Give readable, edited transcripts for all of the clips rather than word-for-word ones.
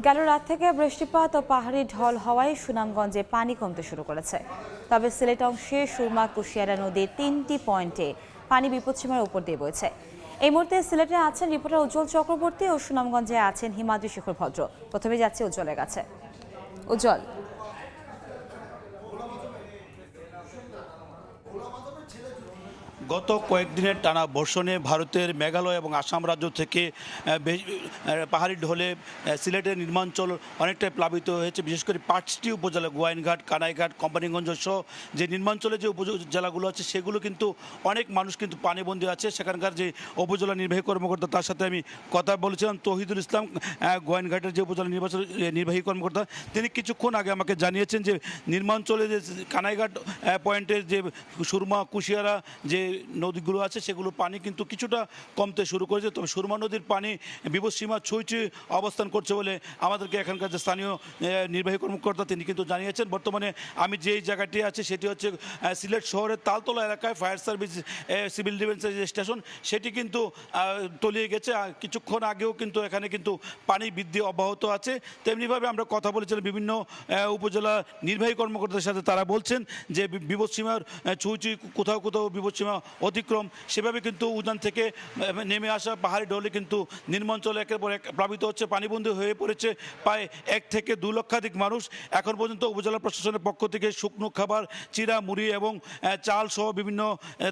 গেল রাত থেকে বৃষ্টিপাত ও পাহাড়ি ঢল হওয়ায় সুনামগঞ্জে পানি কমতে শুরু করেছে। তবে সিলেট অংশে সুরমা কুশিয়ারা নদীর 3টি পয়েন্টে পানি বিপদসীমার উপর দিয়ে বইছে। এই মুহূর্তে সিলেটে আছেন রিপোর্টার উজ্জ্বল চক্রবর্তী ও সুনামগঞ্জে আছেন হিমাদ্রি শেখর ভদ্র। প্রথমে যাচ্ছে উজ্জ্বলের কাছে। উজ্জ্বল, গত কয়েকদিনের টানা বর্ষণে ভারতের মেঘালয় এবং আসাম রাজ্য থেকে পাহাড়ি ঢলে সিলেটের নির্মাঞ্চল অনেকটাই প্লাবিত হয়েছে। বিশেষ করে 5টি উপজেলা গোয়াইনঘাট, কানাইঘাট, কোম্পানিগঞ্জ সহ যে নির্মাঞ্চলে যে উপজেলাগুলো আছে সেগুলো কিন্তু অনেক মানুষ কিন্তু পানিবন্দী আছে। সেখানকার যে উপজেলা নির্বাহী কর্মকর্তা তার সাথে আমি কথা বলেছিলাম। তৌহিদুল ইসলাম, গোয়াইনঘাটের যে উপজেলা নির্বাহী কর্মকর্তা, তিনি কিছুক্ষণ আগে আমাকে জানিয়েছেন যে নির্মাঞ্চলে যে কানাইঘাট পয়েন্টের যে সুরমা কুশিয়ারা যে নদীগুলো আছে সেগুলো পানি কিন্তু কিছুটা কমতে শুরু করেছে। তবে সুরমা নদীর পানি বিপদসীমা ছুঁই অবস্থান করছে বলে আমাদেরকে এখানকার যে স্থানীয় নির্বাহী কর্মকর্তা তিনি কিন্তু জানিয়েছেন। বর্তমানে আমি যেই জায়গাটি আছি সেটি হচ্ছে সিলেট শহরের তালতলা এলাকায় ফায়ার সার্ভিস সিভিল ডিফেন্সের যে স্টেশন সেটি কিন্তু তলিয়ে গেছে। কিছুক্ষণ আগেও কিন্তু এখানে কিন্তু পানি বৃদ্ধি অব্যাহত আছে। তেমনিভাবে আমরা কথা বলেছিলাম বিভিন্ন উপজেলা নির্বাহী কর্মকর্তাদের সাথে, তারা বলছেন যে বিপদসীমার ছুঁই কোথাও কোথাও বিপদসীমা অতিক্রম, সেভাবে কিন্তু উজান থেকে নেমে আসা পাহাড়ি ঢলে কিন্তু নির্মাঞ্চল একের পর এক প্লাবিত হচ্ছে, পানিবন্দী হয়ে পড়েছে প্রায় 1 থেকে 2 লক্ষাধিক মানুষ। এখন পর্যন্ত উপজেলা প্রশাসনের পক্ষ থেকে শুকনো খাবার, চিরা, মুড়ি এবং চাল সহ বিভিন্ন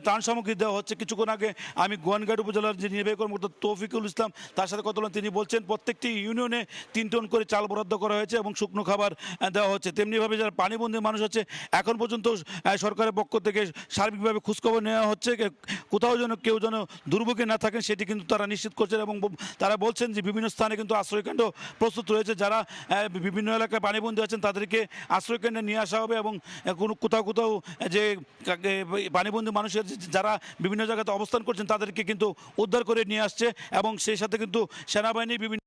ত্রাণ সামগ্রী দেওয়া হচ্ছে। কিছুক্ষণ আগে আমি গোয়াইনঘাট উপজেলার যে নির্বাহী কর্মকর্তা তৌফিকুল ইসলাম তার সাথে কথা বললাম। তিনি বলছেন প্রত্যেকটি ইউনিয়নে 3 টন করে চাল বরাদ্দ করা হয়েছে এবং শুকনো খাবার দেওয়া হচ্ছে। তেমনিভাবে যারা পানিবন্দী মানুষ আছে এখন পর্যন্ত সরকারের পক্ষ থেকে সার্বিকভাবে খোঁজখবর নেওয়া হচ্ছে, কোথাও যেন কেউ যেন দুর্ভোগে না থাকেন সেটি কিন্তু তারা নিশ্চিত করছেন। এবং তারা বলছেন যে বিভিন্ন স্থানে কিন্তু আশ্রয়কেন্দ্র প্রস্তুত রয়েছে। যারা বিভিন্ন এলাকায় পানিবন্দী আছেন তাদেরকে আশ্রয়কেন্দ্রে নিয়ে আসা হবে এবং কোথাও কোথাও যে পানিবন্দী মানুষের যারা বিভিন্ন জায়গাতে অবস্থান করছেন তাদেরকে কিন্তু উদ্ধার করে নিয়ে আসছে এবং সেই সাথে কিন্তু সেনাবাহিনী বিভিন্ন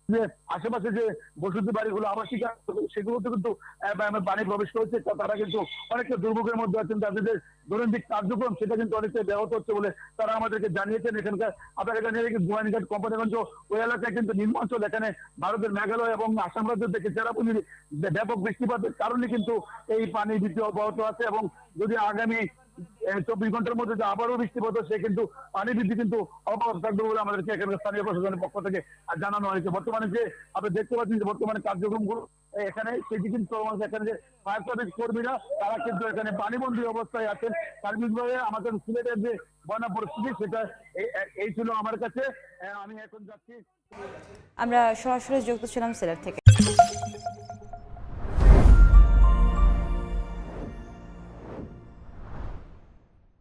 যে আশেপাশে যে বসতি বাড়িগুলো আবাসিক সেগুলোতে কিন্তু পানি প্রবেশ করেছে। তারা কিন্তু অনেকটা দুর্ভোগের মধ্যে আছেন। তাদের যে দৈনন্দিন কার্যক্রম সেটা কিন্তু অনেকটা ব্যাহত হচ্ছে বলে তারা আমাদেরকে জানিয়েছেন। এখানকার আপনাকে জানিয়ে রেখে গোয়াইনঘাট, কোম্পানিগঞ্জ ওই এলাকায় কিন্তু নির্মাঞ্চল, এখানে ভারতের মেঘালয় এবং আসাম রাজ্য থেকে চেরাপুঞ্জির ব্যাপক বৃষ্টিপাতের কারণে কিন্তু এই পানি বৃদ্ধি অব্যাহত আছে এবং যদি আগামী 24 ঘন্টার মধ্যে যে আবারও বৃষ্টিপাত সে কিন্তু পানি বৃদ্ধি কিন্তু অব্যাহত থাকবে বলে আমাদেরকে এখানকার স্থানীয় প্রশাসনের পক্ষ থেকে জানানো হয়েছে। বর্তমানে যে আপনি দেখতে পাচ্ছেন যে বর্তমানে কার্যক্রমগুলো এখানে সেটি কিন্তু এখানে যে ফায়ার সার্ভিস কর্মীরা তারা কিন্তু এখানে পানিবন্দী অবস্থায় আছেন। সার্বিকভাবে আমাদের সিলেটের যে বন্যা পরিস্থিতি সেটা এই ছিল আমার কাছে। আমি এখন যাচ্ছি। আমরা সরাসরি যুক্ত ছিলাম সিলেট থেকে।